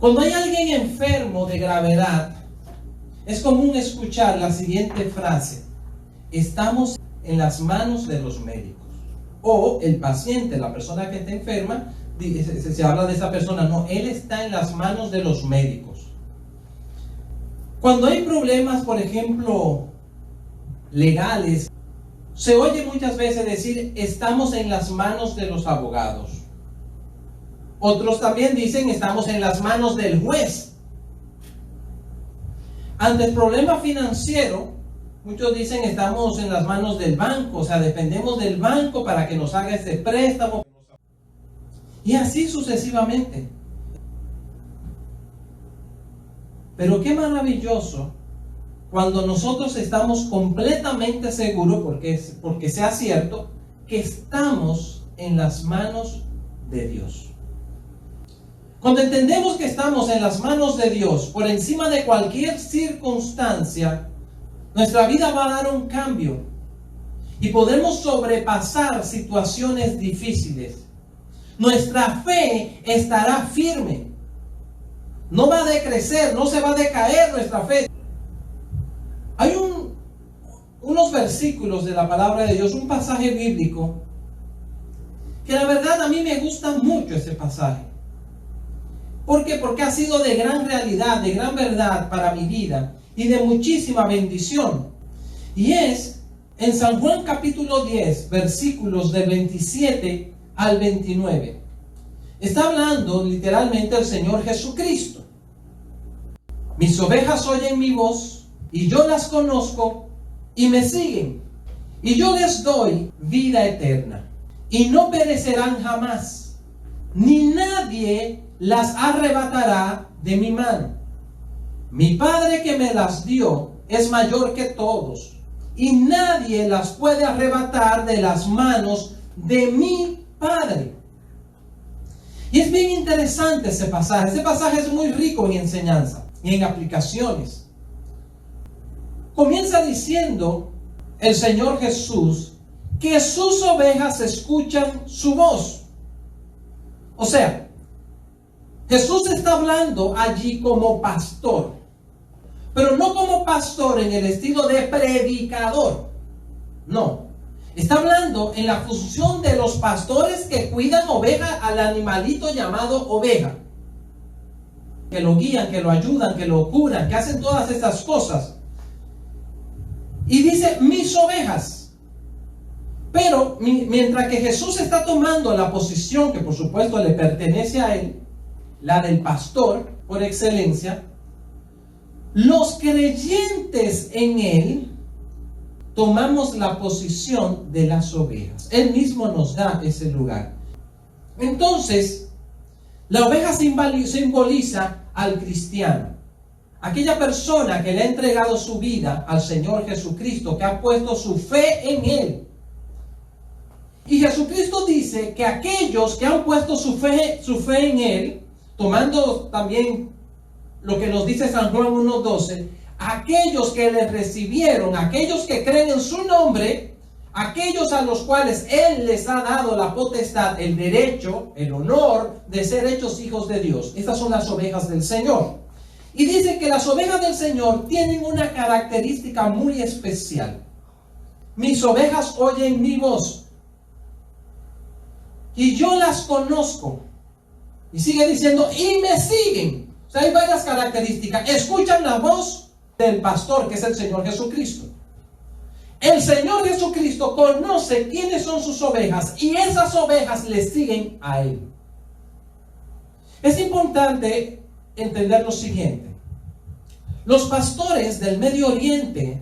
Cuando hay alguien enfermo de gravedad, es común escuchar la siguiente frase: estamos en las manos de los médicos. O el paciente, la persona que está enferma, se habla de esa persona, no, él está en las manos de los médicos. Cuando hay problemas, por ejemplo, legales, se oye muchas veces decir, estamos en las manos de los abogados. Otros también dicen, estamos en las manos del juez. Ante el problema financiero, muchos dicen, estamos en las manos del banco, o sea, dependemos del banco para que nos haga ese préstamo. Y así sucesivamente. Pero qué maravilloso cuando nosotros estamos completamente seguros, porque sea cierto, que estamos en las manos de Dios. Cuando entendemos que estamos en las manos de Dios, por encima de cualquier circunstancia, nuestra vida va a dar un cambio y podemos sobrepasar situaciones difíciles. Nuestra fe estará firme. No va a decrecer, no se va a decaer nuestra fe. Hay unos versículos de la palabra de Dios, un pasaje bíblico, que la verdad a mí me gusta mucho ese pasaje. ¿Por qué? Porque ha sido de gran realidad, de gran verdad para mi vida y de muchísima bendición. Y es en San Juan capítulo 10, versículos del 27 al 29. Está hablando literalmente el Señor Jesucristo. Mis ovejas oyen mi voz y yo las conozco y me siguen. Y yo les doy vida eterna y no perecerán jamás, ni nadie las arrebatará de mi mano. Mi Padre que me las dio es mayor que todos, y nadie las puede arrebatar de las manos de mi Padre. Y es bien interesante ese pasaje. Ese pasaje es muy rico en enseñanza y en aplicaciones. Comienza diciendo el Señor Jesús que sus ovejas escuchan su voz. O sea, Jesús está hablando allí como pastor, pero no como pastor en el estilo de predicador. No, está hablando en la función de los pastores que cuidan oveja, al animalito llamado oveja, que lo guían, que lo ayudan, que lo curan, que hacen todas estas cosas. Y dice, mis ovejas. Pero mientras que Jesús está tomando la posición que por supuesto le pertenece a él, la del pastor por excelencia, los creyentes en él tomamos la posición de las ovejas. Él mismo nos da ese lugar. Entonces, la oveja simboliza al cristiano, aquella persona que le ha entregado su vida al Señor Jesucristo, que ha puesto su fe en él. Y Jesucristo dice que aquellos que han puesto su fe en él, tomando también lo que nos dice San Juan 1:12, aquellos que le recibieron, aquellos que creen en su nombre, aquellos a los cuales él les ha dado la potestad, el derecho, el honor de ser hechos hijos de Dios. Estas son las ovejas del Señor. Y dice que las ovejas del Señor tienen una característica muy especial. Mis ovejas oyen mi voz y yo las conozco. Y sigue diciendo, y me siguen. O sea, hay varias características. Escuchan la voz del pastor, que es el Señor Jesucristo. El Señor Jesucristo conoce quiénes son sus ovejas y esas ovejas le siguen a él. Es importante entender lo siguiente. Los pastores del Medio Oriente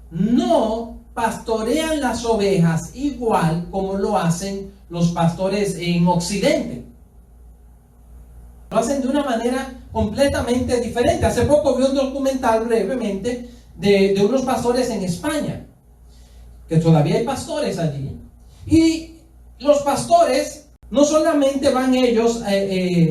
no pastorean las ovejas igual como lo hacen los pastores en Occidente. Lo hacen de una manera completamente diferente. Hace poco vi un documental brevemente de unos pastores en España, que todavía hay pastores allí. Y los pastores no solamente van ellos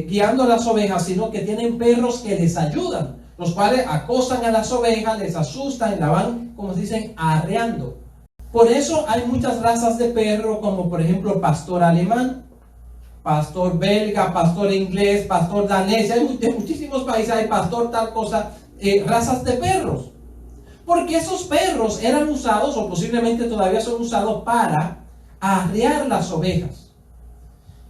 guiando a las ovejas, sino que tienen perros que les ayudan, los cuales acosan a las ovejas, les asustan y la van, como se dicen, arreando. Por eso hay muchas razas de perro, como por ejemplo pastor alemán, pastor belga, pastor inglés, pastor danés, de muchísimos países hay pastor tal cosa, razas de perros. Porque esos perros eran usados, o posiblemente todavía son usados, para arrear las ovejas.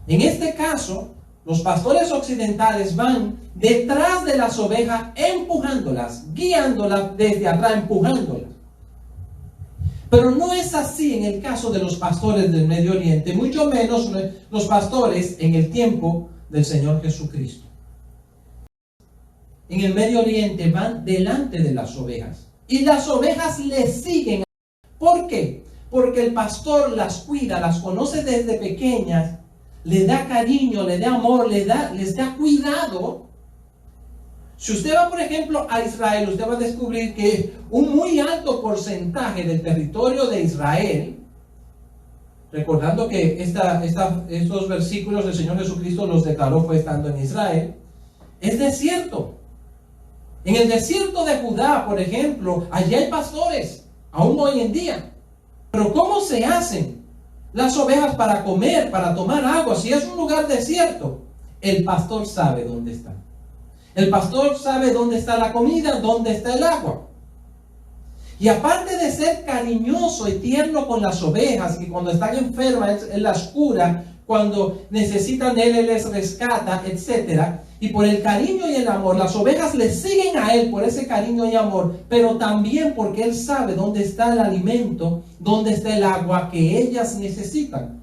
En este caso, los pastores occidentales van detrás de las ovejas, empujándolas, guiándolas desde atrás, empujándolas. Pero no es así en el caso de los pastores del Medio Oriente, mucho menos los pastores en el tiempo del Señor Jesucristo. En el Medio Oriente van delante de las ovejas y las ovejas les siguen. ¿Por qué? Porque el pastor las cuida, las conoce desde pequeñas, les da cariño, les da amor, les da cuidado. Si usted va, por ejemplo, a Israel, usted va a descubrir que un muy alto porcentaje del territorio de Israel, recordando que estos versículos el Señor Jesucristo los declaró fue estando en Israel, es desierto. En el desierto de Judá, por ejemplo, allí hay pastores, aún hoy en día. Pero ¿cómo se hacen las ovejas para comer, para tomar agua? Si es un lugar desierto, el pastor sabe dónde está. El pastor sabe dónde está la comida, dónde está el agua. Y aparte de ser cariñoso y tierno con las ovejas, que cuando están enfermas él las cura, cuando necesitan él les rescata, etc. Y por el cariño y el amor, las ovejas le siguen a él por ese cariño y amor, pero también porque él sabe dónde está el alimento, dónde está el agua que ellas necesitan.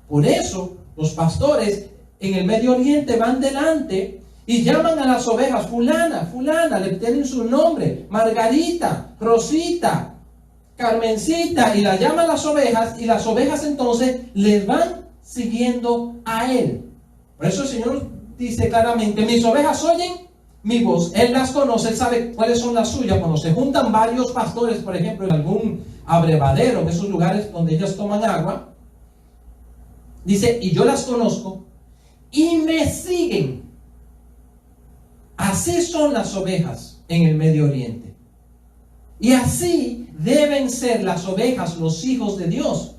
Por eso los pastores en el Medio Oriente van delante y llaman a las ovejas, fulana, fulana, le tienen su nombre, Margarita, Rosita, Carmencita, y la llaman las ovejas, y las ovejas entonces les van siguiendo a él. Por eso el Señor dice claramente, mis ovejas oyen mi voz. Él las conoce, él sabe cuáles son las suyas. Cuando se juntan varios pastores, por ejemplo, en algún abrevadero, en esos lugares donde ellos toman agua, dice, y yo las conozco, y me siguen. Así son las ovejas en el Medio Oriente. Y así deben ser las ovejas, los hijos de Dios.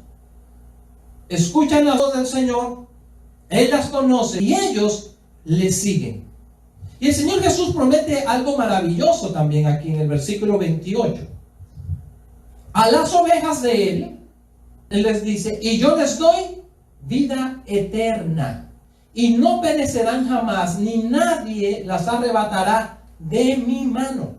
Escuchan la voz del Señor, Él las conoce y ellos le siguen. Y el Señor Jesús promete algo maravilloso también aquí en el versículo 28. A las ovejas de Él les dice, y yo les doy vida eterna. Y no perecerán jamás, ni nadie las arrebatará de mi mano.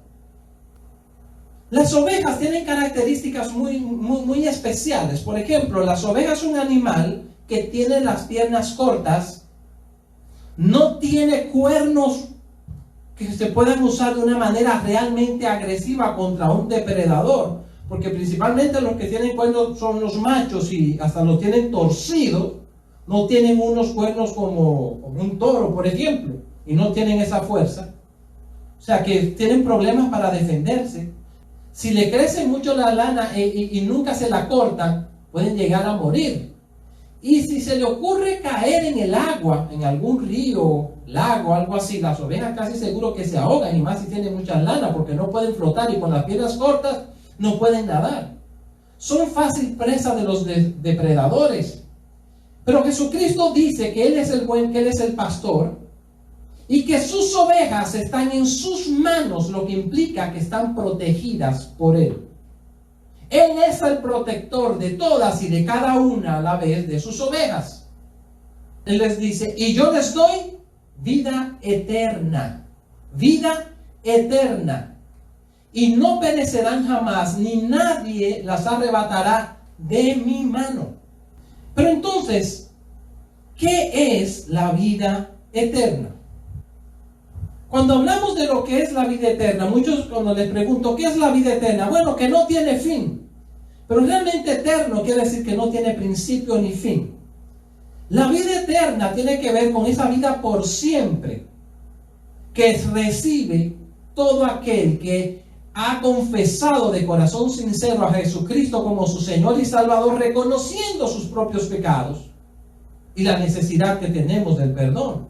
Las ovejas tienen características muy especiales. Por ejemplo, las ovejas es un animal que tiene las piernas cortas, no tiene cuernos que se puedan usar de una manera realmente agresiva contra un depredador, porque principalmente los que tienen cuernos son los machos y hasta los tienen torcidos. No tienen unos cuernos como un toro, por ejemplo, y no tienen esa fuerza. O sea que tienen problemas para defenderse. Si le crece mucho la lana y nunca se la cortan, pueden llegar a morir. Y si se le ocurre caer en el agua, en algún río, lago, algo así, las ovejas casi seguro que se ahogan, y más si tienen mucha lana, porque no pueden flotar y con las piernas cortas no pueden nadar. Son fácil presa de los depredadores. Pero Jesucristo dice que Él es el buen, que Él es el pastor, y que sus ovejas están en sus manos, lo que implica que están protegidas por Él. Él es el protector de todas y de cada una a la vez de sus ovejas. Él les dice, y yo les doy vida eterna, y no perecerán jamás, ni nadie las arrebatará de mi mano. Pero entonces, ¿qué es la vida eterna? Cuando hablamos de lo que es la vida eterna, muchos cuando les pregunto, ¿qué es la vida eterna? Bueno, que no tiene fin. Pero realmente eterno quiere decir que no tiene principio ni fin. La vida eterna tiene que ver con esa vida por siempre, que recibe todo aquel que ha confesado de corazón sincero a Jesucristo como su Señor y Salvador, reconociendo sus propios pecados y la necesidad que tenemos del perdón.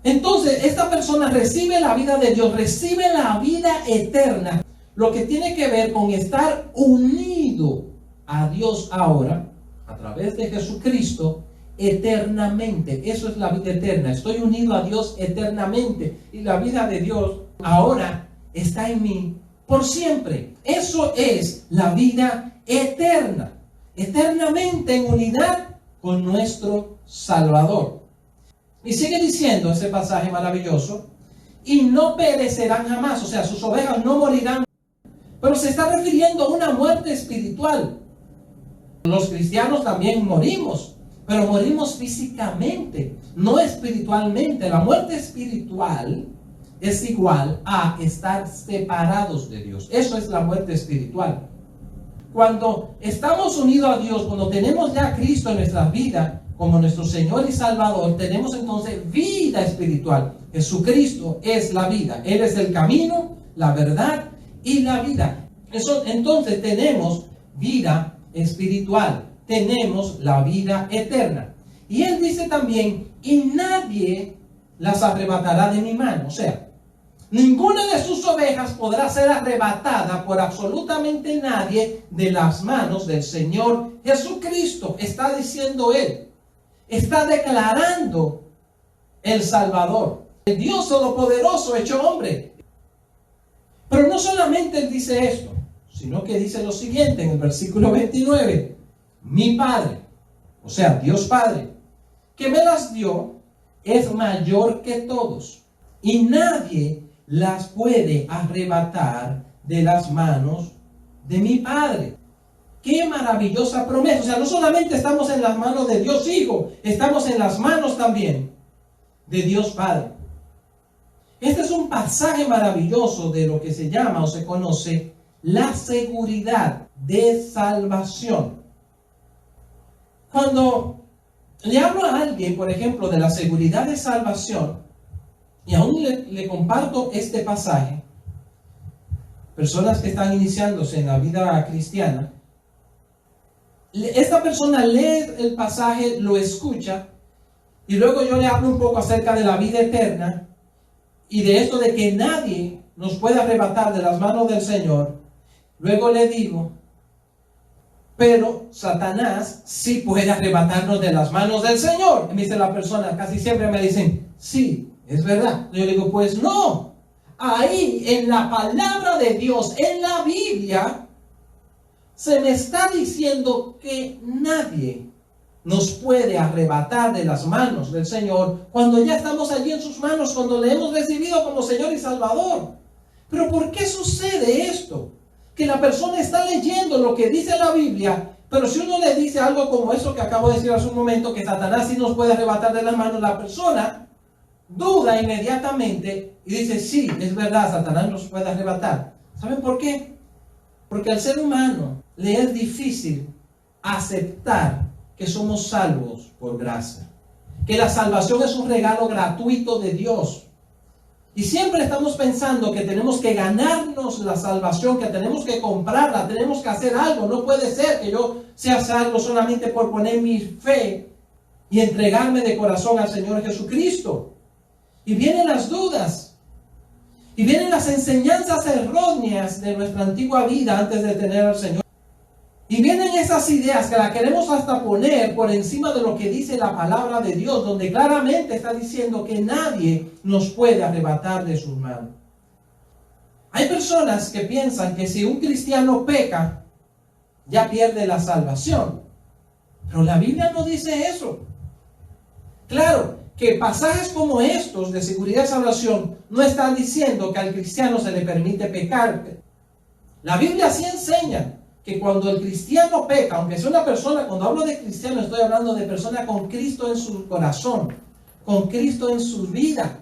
Entonces, esta persona recibe la vida de Dios, recibe la vida eterna, lo que tiene que ver con estar unido a Dios ahora, a través de Jesucristo, eternamente. Eso es la vida eterna. Estoy unido a Dios eternamente. Y la vida de Dios ahora está en mí por siempre. Eso es la vida eterna. Eternamente en unidad con nuestro Salvador. Y sigue diciendo ese pasaje maravilloso. Y no perecerán jamás. O sea, sus ovejas no morirán. Pero se está refiriendo a una muerte espiritual. Los cristianos también morimos, pero morimos físicamente, no espiritualmente. La muerte espiritual es igual a estar separados de Dios. Eso es la muerte espiritual. Cuando estamos unidos a Dios, cuando tenemos ya a Cristo en nuestra vida como nuestro Señor y Salvador, tenemos entonces vida espiritual. Jesucristo es la vida. Él es el camino, la verdad y la vida. Entonces tenemos vida espiritual, tenemos la vida eterna. Y Él dice también, y nadie las arrebatará de mi mano. O sea, ninguna de sus ovejas podrá ser arrebatada por absolutamente nadie de las manos del Señor Jesucristo. Está diciendo Él, está declarando el Salvador, el Dios Todopoderoso hecho hombre. Pero no solamente Él dice esto, sino que dice lo siguiente en el versículo 29. Mi Padre, o sea, Dios Padre, que me las dio, es mayor que todos, y nadie las puede arrebatar de las manos de mi Padre. ¡Qué maravillosa promesa! O sea, no solamente estamos en las manos de Dios Hijo, estamos en las manos también de Dios Padre. Este es un pasaje maravilloso de lo que se llama o se conoce la seguridad de salvación. Cuando le hablo a alguien, por ejemplo, de la seguridad de salvación, y aún le comparto este pasaje, personas que están iniciándose en la vida cristiana, esta persona lee el pasaje, lo escucha, y luego yo le hablo un poco acerca de la vida eterna, y de esto de que nadie nos puede arrebatar de las manos del Señor. Luego le digo, pero Satanás sí puede arrebatarnos de las manos del Señor. Y me dice la persona, casi siempre me dicen, sí, es verdad. Yo le digo, pues no. Ahí en la palabra de Dios, en la Biblia, se me está diciendo que nadie nos puede arrebatar de las manos del Señor cuando ya estamos allí en sus manos, cuando le hemos recibido como Señor y Salvador. Pero ¿por qué sucede esto? Que la persona está leyendo lo que dice la Biblia, pero si uno le dice algo como eso que acabo de decir hace un momento, que Satanás sí nos puede arrebatar de las manos, la persona duda inmediatamente y dice, sí, es verdad, Satanás nos puede arrebatar. ¿Saben por qué? Porque al ser humano le es difícil aceptar que somos salvos por gracia, que la salvación es un regalo gratuito de Dios. Y siempre estamos pensando que tenemos que ganarnos la salvación, que tenemos que comprarla, tenemos que hacer algo. No puede ser que yo sea salvo solamente por poner mi fe y entregarme de corazón al Señor Jesucristo. Y vienen las dudas, y vienen las enseñanzas erróneas de nuestra antigua vida antes de tener al Señor. Y vienen esas ideas que las queremos hasta poner por encima de lo que dice la palabra de Dios, donde claramente está diciendo que nadie nos puede arrebatar de sus manos. Hay personas que piensan que si un cristiano peca, ya pierde la salvación. Pero la Biblia no dice eso. Claro, que pasajes como estos de seguridad y salvación no están diciendo que al cristiano se le permite pecar. La Biblia sí enseña que cuando el cristiano peca, aunque sea una persona, cuando hablo de cristiano estoy hablando de persona con Cristo en su corazón, con Cristo en su vida.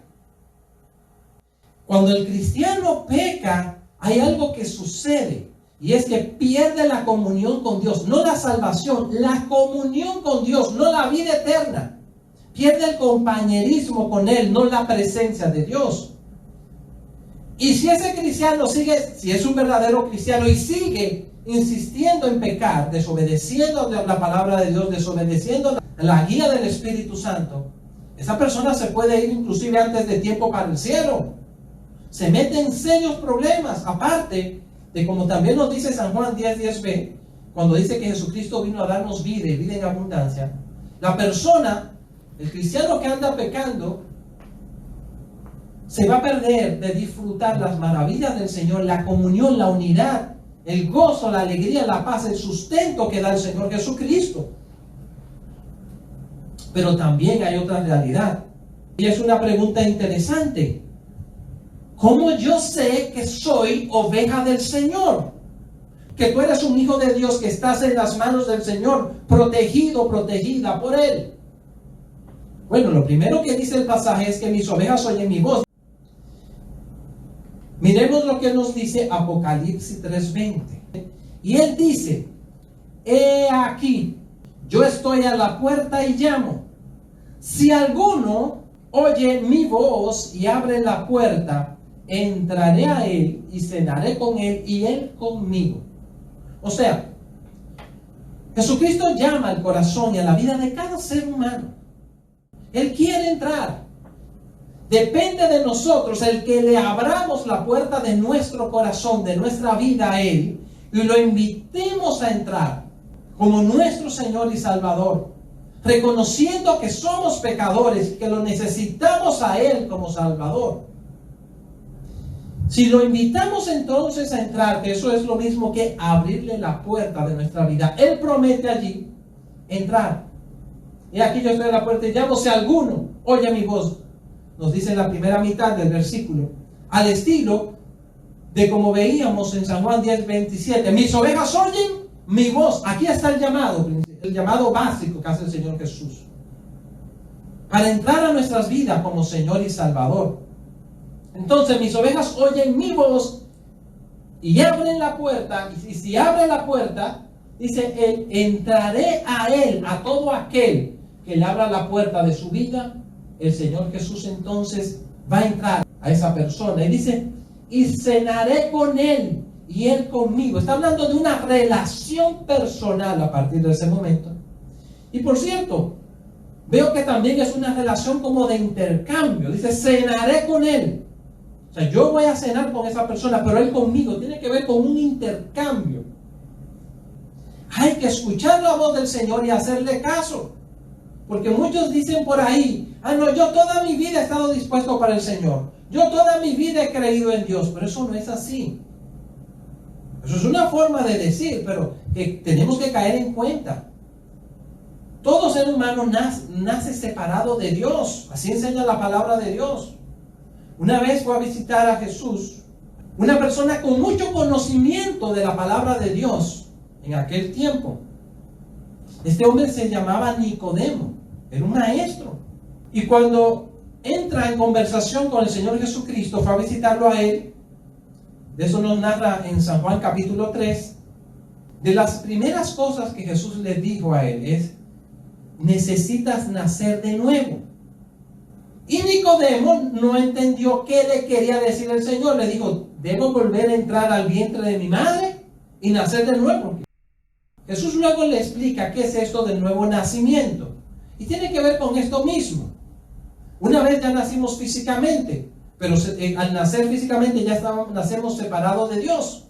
Cuando el cristiano peca, hay algo que sucede, y es que pierde la comunión con Dios, no la salvación, la comunión con Dios, no la vida eterna. Pierde el compañerismo con Él, no la presencia de Dios. Y si ese cristiano sigue, si es un verdadero cristiano y sigue insistiendo en pecar, desobedeciendo la palabra de Dios, desobedeciendo la guía del Espíritu Santo, esa persona se puede ir inclusive antes de tiempo para el cielo. Se mete en serios problemas, aparte de como también nos dice San Juan 10:10b, cuando dice que Jesucristo vino a darnos vida y vida en abundancia. La persona, el cristiano que anda pecando, se va a perder de disfrutar las maravillas del Señor, la comunión, la unidad, el gozo, la alegría, la paz, el sustento que da el Señor Jesucristo. Pero también hay otra realidad. Y es una pregunta interesante. ¿Cómo yo sé que soy oveja del Señor? Que tú eres un hijo de Dios, que estás en las manos del Señor, protegido, protegida por Él. Bueno, lo primero que dice el pasaje es que mis ovejas oyen mi voz. Miremos lo que nos dice Apocalipsis 3:20. Y Él dice: he aquí, yo estoy a la puerta y llamo. Si alguno oye mi voz y abre la puerta, entraré a Él y cenaré con Él y Él conmigo. O sea, Jesucristo llama al corazón y a la vida de cada ser humano. Él quiere entrar. Depende de nosotros el que le abramos la puerta de nuestro corazón, de nuestra vida a Él, y lo invitemos a entrar como nuestro Señor y Salvador, reconociendo que somos pecadores y que lo necesitamos a Él como Salvador. Si lo invitamos entonces a entrar, que eso es lo mismo que abrirle la puerta de nuestra vida, Él promete allí entrar. Y aquí yo estoy a la puerta y llamo: si alguno oye mi voz. Nos dice en la primera mitad del versículo, al estilo de como veíamos en San Juan 10:27, mis ovejas oyen mi voz. Aquí está el llamado básico que hace el Señor Jesús para entrar a nuestras vidas como Señor y Salvador. Entonces, mis ovejas oyen mi voz y abren la puerta. Y si abre la puerta, dice Él: entraré a Él, a todo aquel que le abra la puerta de su vida. El Señor Jesús entonces va a entrar a esa persona y dice: y cenaré con Él y Él conmigo. Está hablando de una relación personal a partir de ese momento. Y por cierto, veo que también es una relación como de intercambio. Dice: cenaré con Él. O sea, yo voy a cenar con esa persona, pero Él conmigo. Tiene que ver con un intercambio. Hay que escuchar la voz del Señor y hacerle caso. Porque muchos dicen por ahí: no, yo toda mi vida he estado dispuesto para el Señor. Yo toda mi vida he creído en Dios. Pero eso no es así. Eso es una forma de decir, pero que tenemos que caer en cuenta. Todo ser humano nace separado de Dios. Así enseña la palabra de Dios. Una vez fue a visitar a Jesús una persona con mucho conocimiento de la palabra de Dios en aquel tiempo. Este hombre se llamaba Nicodemo. Era un maestro. Y cuando entra en conversación con el Señor Jesucristo, fue a visitarlo a Él. De eso nos narra en San Juan capítulo 3. De las primeras cosas que Jesús le dijo a él es: necesitas nacer de nuevo. Y Nicodemo no entendió qué le quería decir el Señor. Le dijo: ¿debo volver a entrar al vientre de mi madre y nacer de nuevo? Jesús luego le explica qué es esto del nuevo nacimiento. Y tiene que ver con esto mismo. Una vez ya nacimos físicamente, pero al nacer físicamente ya nacemos separados de Dios.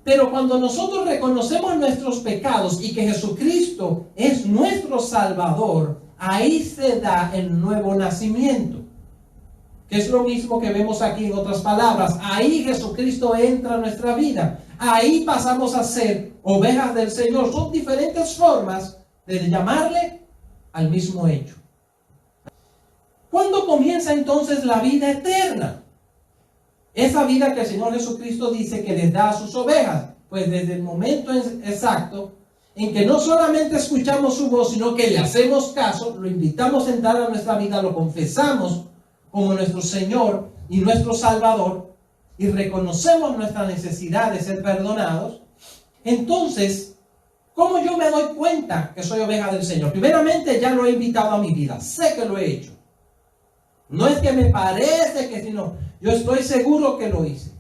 Pero cuando nosotros reconocemos nuestros pecados y que Jesucristo es nuestro Salvador, ahí se da el nuevo nacimiento. Que es lo mismo que vemos aquí en otras palabras. Ahí Jesucristo entra a nuestra vida. Ahí pasamos a ser ovejas del Señor. Son diferentes formas de llamarle al mismo hecho. ¿Cuándo comienza entonces la vida eterna? Esa vida que el Señor Jesucristo dice que les da a sus ovejas. Pues desde el momento exacto en que no solamente escuchamos su voz, sino que le hacemos caso, lo invitamos a entrar a nuestra vida, lo confesamos como nuestro Señor y nuestro Salvador, y reconocemos nuestra necesidad de ser perdonados. Entonces, ¿cómo yo me doy cuenta que soy oveja del Señor? Primeramente, ya lo he invitado a mi vida. Sé que lo he hecho. No es que me parece que, sino yo estoy seguro que lo hice.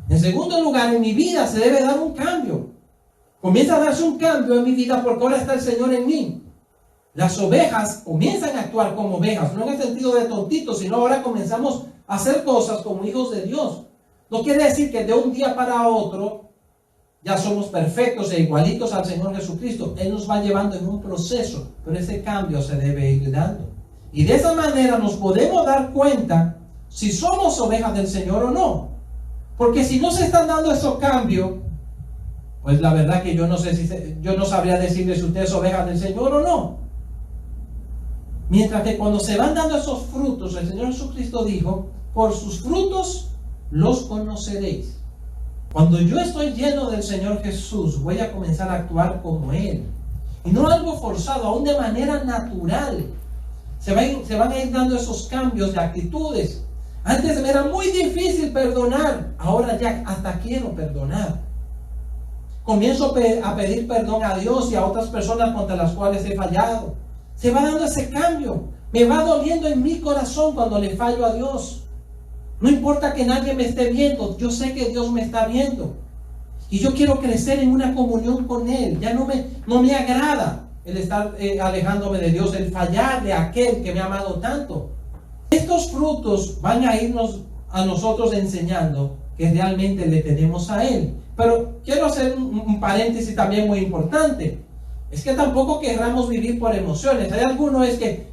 En segundo lugar, en mi vida se debe dar un cambio. Comienza a darse un cambio en mi vida porque ahora está el Señor en mí. Las ovejas comienzan a actuar como ovejas, no en el sentido de tontitos, sino ahora comenzamos a hacer cosas como hijos de Dios. No quiere decir que de un día para otro ya somos perfectos e igualitos al Señor Jesucristo. Él nos va llevando en un proceso, pero ese cambio se debe ir dando. Y de esa manera nos podemos dar cuenta si somos ovejas del Señor o no. Porque si no se están dando esos cambios, pues la verdad que yo no sabría decirle si usted es oveja del Señor o no. Mientras que cuando se van dando esos frutos, el Señor Jesucristo dijo, por sus frutos los conoceréis. Cuando yo estoy lleno del Señor Jesús, voy a comenzar a actuar como Él. Y no algo forzado, aún de manera natural. Se van a ir dando esos cambios de actitudes. Antes me era muy difícil perdonar, ahora ya hasta quiero perdonar. Comienzo a pedir perdón a Dios y a otras personas contra las cuales he fallado. Se va dando ese cambio. Me va doliendo en mi corazón cuando le fallo a Dios. No importa que nadie me esté viendo, yo sé que Dios me está viendo. Y yo quiero crecer en una comunión con Él. Ya no me agrada el estar alejándome de Dios, el fallarle a aquel que me ha amado tanto. Estos frutos van a irnos a nosotros enseñando que realmente le tenemos a Él. Pero quiero hacer un paréntesis también muy importante. Es que tampoco querramos vivir por emociones. Hay algunos es que,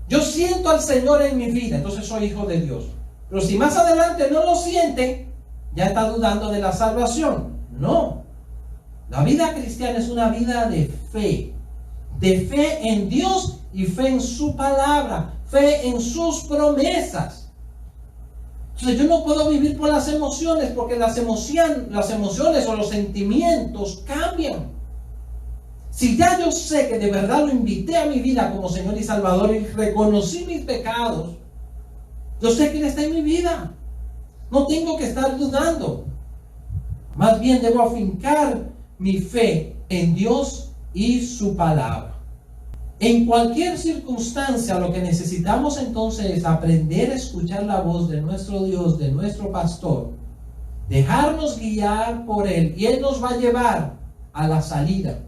yo siento al Señor en mi vida, entonces soy hijo de Dios. Pero si más adelante no lo siente, ya está dudando de la salvación. No. La vida cristiana es una vida de fe en Dios y fe en su palabra, fe en sus promesas. Entonces yo no puedo vivir por las emociones, porque las emociones o los sentimientos cambian. Si ya yo sé que de verdad lo invité a mi vida como Señor y Salvador y reconocí mis pecados, yo sé que Él está en mi vida. No tengo que estar dudando. Más bien debo afincar mi fe en Dios y su palabra. En cualquier circunstancia, lo que necesitamos entonces es aprender a escuchar la voz de nuestro Dios, de nuestro pastor, dejarnos guiar por Él, y Él nos va a llevar a la salida.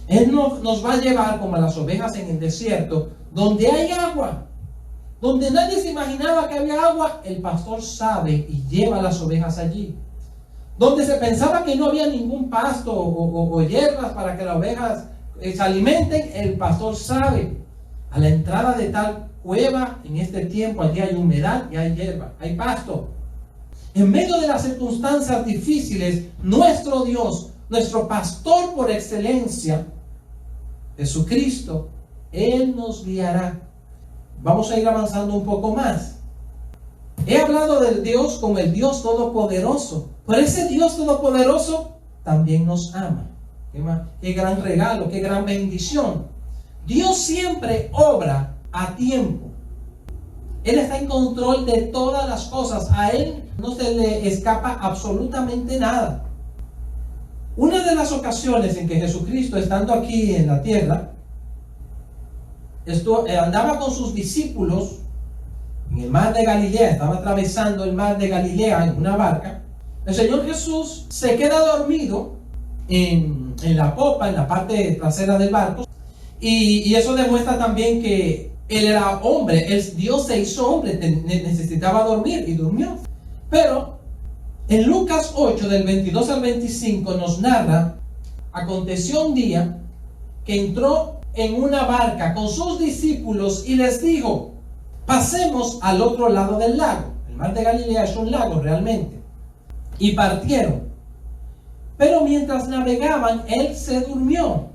Él nos va a llevar como a las ovejas en el desierto, donde hay agua, donde nadie se imaginaba que había agua. El pastor sabe y lleva a las ovejas allí. Donde se pensaba que no había ningún pasto o hierbas para que las ovejas se alimenten, el pastor sabe. A la entrada de tal cueva, en este tiempo, allí hay humedad y hay hierba, hay pasto. En medio de las circunstancias difíciles, nuestro Dios, nuestro pastor por excelencia, Jesucristo, Él nos guiará. Vamos a ir avanzando un poco más. He hablado del Dios como el Dios Todopoderoso, pero ese Dios Todopoderoso también nos ama. Qué gran regalo, qué gran bendición. Dios siempre obra a tiempo. Él está en control de todas las cosas. A Él no se le escapa absolutamente nada. Una de las ocasiones en que Jesucristo, estando aquí en la tierra, andaba con sus discípulos en el mar de Galilea, estaba atravesando el mar de Galilea en una barca. El Señor Jesús se queda dormido en la popa, en la parte trasera del barco, y eso demuestra también que Él era hombre. Dios se hizo hombre, necesitaba dormir y durmió. Pero en Lucas 8, del 22 al 25, nos narra: aconteció un día que entró en una barca con sus discípulos y les dijo: pasemos al otro lado del lago. El mar de Galilea es un lago realmente. Y partieron. Pero mientras navegaban, Él se durmió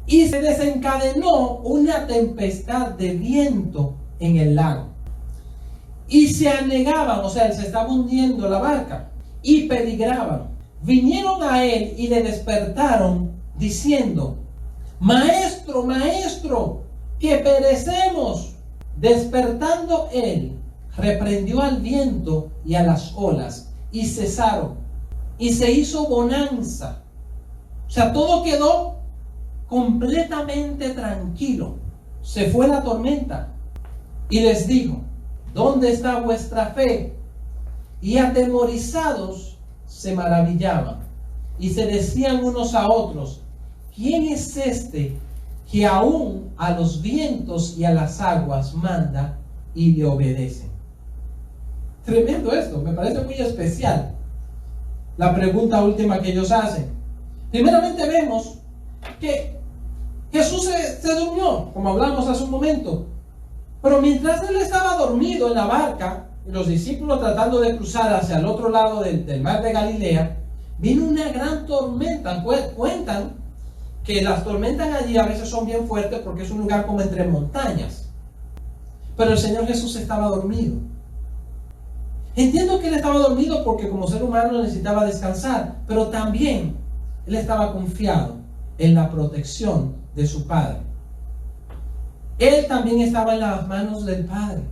y se desencadenó una tempestad de viento en el lago. Y se anegaban, o sea, se estaba hundiendo la barca, y peligraban. Vinieron a Él y le despertaron diciendo: Maestro, Maestro, que perecemos. Despertando Él, reprendió al viento y a las olas, y cesaron, y se hizo bonanza. O sea, todo quedó completamente tranquilo. Se fue la tormenta. Y les dijo: ¿dónde está vuestra fe? Y atemorizados se maravillaban, y se decían unos a otros: ¿quién es este que aún a los vientos y a las aguas manda y le obedecen? Tremendo esto, me parece muy especial. la pregunta última que ellos hacen. Primeramente vemos que Jesús se durmió, como hablamos hace un momento. Pero mientras él estaba dormido en la barca, y los discípulos tratando de cruzar hacia el otro lado del mar de Galilea, vino una gran tormenta. Cuentan que las tormentas allí a veces son bien fuertes porque es un lugar como entre montañas. Pero el Señor Jesús estaba dormido. Entiendo que él estaba dormido porque como ser humano necesitaba descansar, pero también él estaba confiado en la protección de su Padre. Él también estaba en las manos del Padre.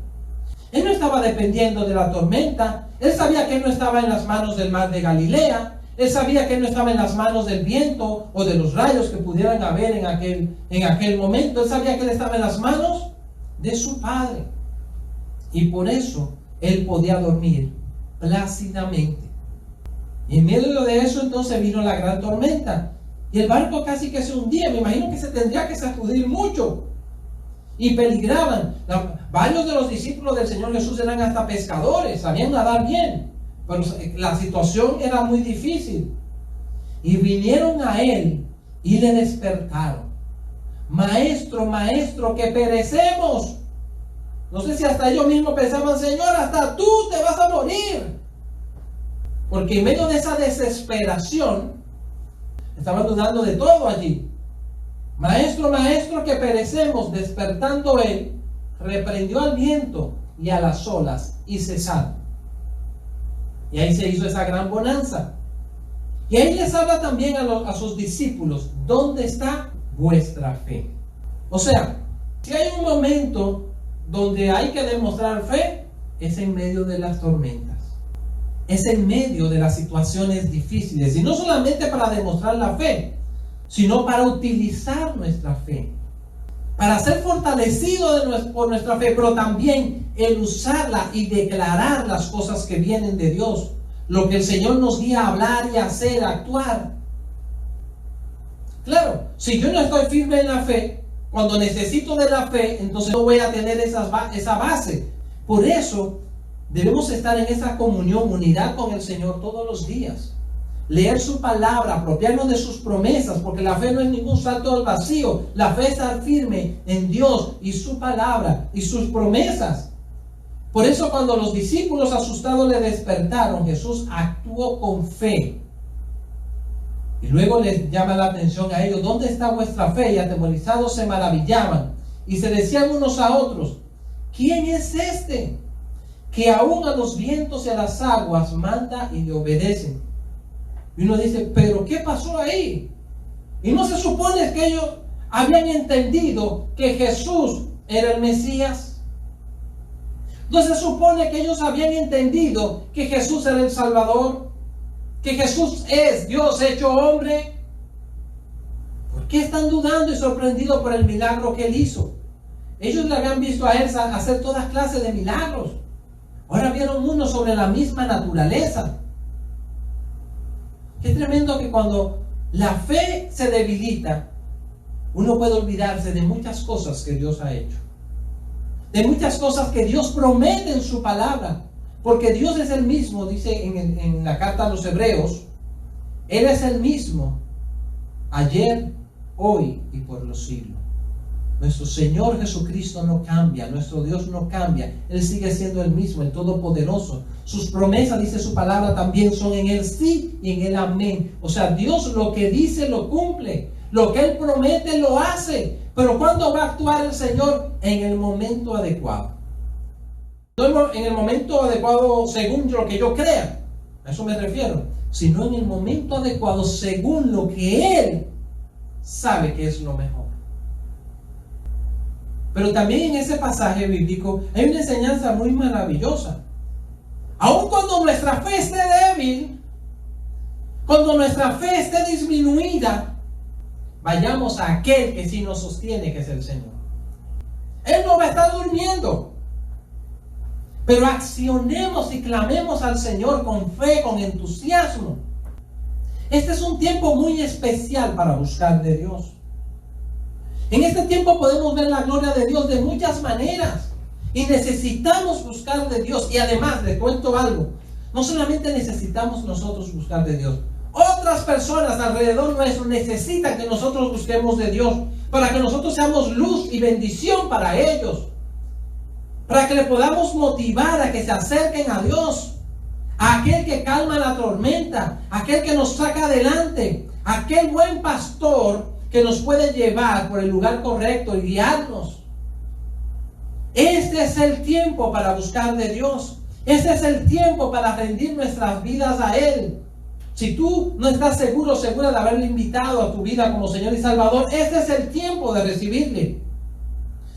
Él no estaba dependiendo de la tormenta. Él sabía que él no estaba en las manos del mar de Galilea. Él sabía que él no estaba en las manos del viento o de los rayos que pudieran haber en aquel momento. Él sabía que él estaba en las manos de su Padre. Y por eso él podía dormir plácidamente. Y en medio de eso entonces vino la gran tormenta. Y el barco casi que se hundía. Me imagino que se tendría que sacudir mucho. Y peligraban. Varios de los discípulos del Señor Jesús eran hasta pescadores, sabían nadar bien, pero la situación era muy difícil. Y vinieron a él y le despertaron. Maestro, maestro, que perecemos. No sé si hasta ellos mismos pensaban, Señor, hasta tú te vas a morir. Porque en medio de esa desesperación, estaban dudando de todo allí. Maestro, maestro, que perecemos. Despertando él, reprendió al viento y a las olas y cesaron. Y ahí se hizo esa gran bonanza. Y ahí les habla también a sus discípulos, ¿dónde está vuestra fe? O sea, si hay un momento donde hay que demostrar fe, es en medio de las tormentas. Es en medio de las situaciones difíciles. Y no solamente para demostrar la fe, sino para utilizar nuestra fe, para ser fortalecido por nuestra fe, pero también el usarla y declarar las cosas que vienen de Dios, lo que el Señor nos guía a hablar y a hacer, a actuar. Claro, si yo no estoy firme en la fe, cuando necesito de la fe, entonces no voy a tener esa base. Por eso debemos estar en esa comunión, unidad con el Señor todos los días. Leer su palabra, apropiarnos de sus promesas, porque la fe no es ningún salto al vacío. La fe es estar firme en Dios y su palabra y sus promesas. Por eso cuando los discípulos asustados le despertaron, Jesús actuó con fe. Y luego les llama la atención a ellos, ¿dónde está vuestra fe? Y atemorizados se maravillaban y se decían unos a otros, ¿quién es este que aún a los vientos y a las aguas manda y le obedecen? Y uno dice, ¿pero qué pasó ahí? Y no se supone que ellos habían entendido que Jesús era el Mesías. No se supone que ellos habían entendido que Jesús era el Salvador, que Jesús es Dios hecho hombre. ¿Por qué están dudando y sorprendidos por el milagro que él hizo? Ellos le habían visto a él hacer todas clases de milagros. Ahora vieron uno sobre la misma naturaleza. Qué tremendo que cuando la fe se debilita, uno puede olvidarse de muchas cosas que Dios ha hecho. De muchas cosas que Dios promete en su palabra. Porque Dios es el mismo, dice en la carta a los Hebreos. Él es el mismo ayer, hoy y por los siglos. Nuestro Señor Jesucristo no cambia, nuestro Dios no cambia. Él sigue siendo el mismo, el Todopoderoso. Sus promesas, dice su palabra, también son en Él sí y en Él amén. O sea, Dios lo que dice lo cumple. Lo que Él promete lo hace. Pero ¿cuándo va a actuar el Señor? En el momento adecuado. No en el momento adecuado según lo que yo crea. A eso me refiero. Sino en el momento adecuado según lo que Él sabe que es lo mejor. Pero también en ese pasaje bíblico hay una enseñanza muy maravillosa. Aun cuando nuestra fe esté débil, cuando nuestra fe esté disminuida, vayamos a aquel que sí nos sostiene, que es el Señor. Él no va a estar durmiendo. Pero accionemos y clamemos al Señor con fe, con entusiasmo. Este es un tiempo muy especial para buscar de Dios. En este tiempo podemos ver la gloria de Dios de muchas maneras. Y necesitamos buscar de Dios. Y además, les cuento algo. No solamente necesitamos nosotros buscar de Dios. Otras personas alrededor nuestro necesitan que nosotros busquemos de Dios, para que nosotros seamos luz y bendición para ellos, para que le podamos motivar a que se acerquen a Dios, a aquel que calma la tormenta, aquel que nos saca adelante, aquel buen pastor que nos puede llevar por el lugar correcto y guiarnos. Este es el tiempo para buscar de Dios. Este es el tiempo para rendir nuestras vidas a Él. Si tú no estás seguro o segura de haberle invitado a tu vida como Señor y Salvador, este es el tiempo de recibirle.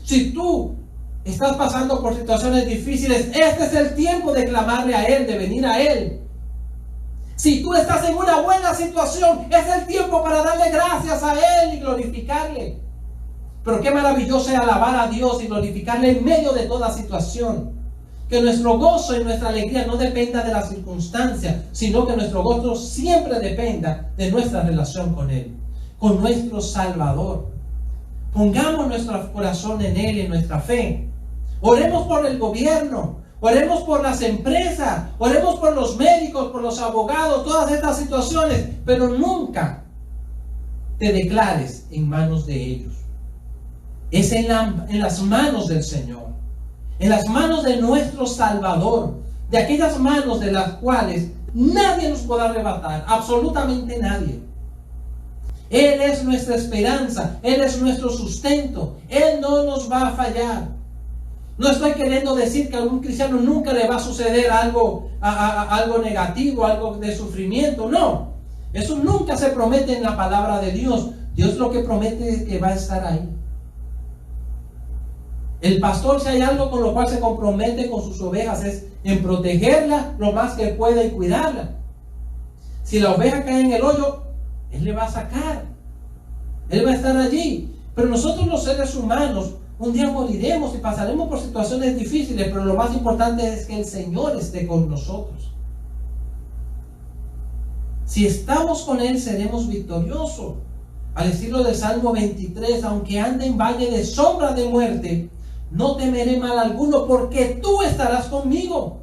Si tú estás pasando por situaciones difíciles, este es el tiempo de clamarle a Él, de venir a Él. Si tú estás en una buena situación, es el tiempo para darle gracias a Él y glorificarle. Pero qué maravilloso es alabar a Dios y glorificarle en medio de toda situación. Que nuestro gozo y nuestra alegría no dependa de las circunstancias, sino que nuestro gozo siempre dependa de nuestra relación con Él, con nuestro Salvador. Pongamos nuestro corazón en Él y en nuestra fe. Oremos por el gobierno, oremos por las empresas, oremos por los médicos, por los abogados, todas estas situaciones, pero nunca te declares en manos de ellos. Es en las manos del Señor, en las manos de nuestro Salvador, de aquellas manos de las cuales nadie nos puede arrebatar, absolutamente nadie. Él es nuestra esperanza, Él es nuestro sustento, Él no nos va a fallar. No estoy queriendo decir que a un cristiano nunca le va a suceder algo negativo, algo de sufrimiento, no. Eso nunca se promete en la palabra de Dios. Dios lo que promete es que va a estar ahí. El pastor, si hay algo con lo cual se compromete con sus ovejas, es en protegerla lo más que pueda y cuidarla. Si la oveja cae en el hoyo, Él le va a sacar. Él va a estar allí. Pero nosotros los seres humanos, un día moriremos y pasaremos por situaciones difíciles, pero lo más importante es que el Señor esté con nosotros. Si estamos con Él, seremos victoriosos. Al estilo del Salmo 23, aunque ande en valle de sombra de muerte, no temeré mal alguno, porque tú estarás conmigo.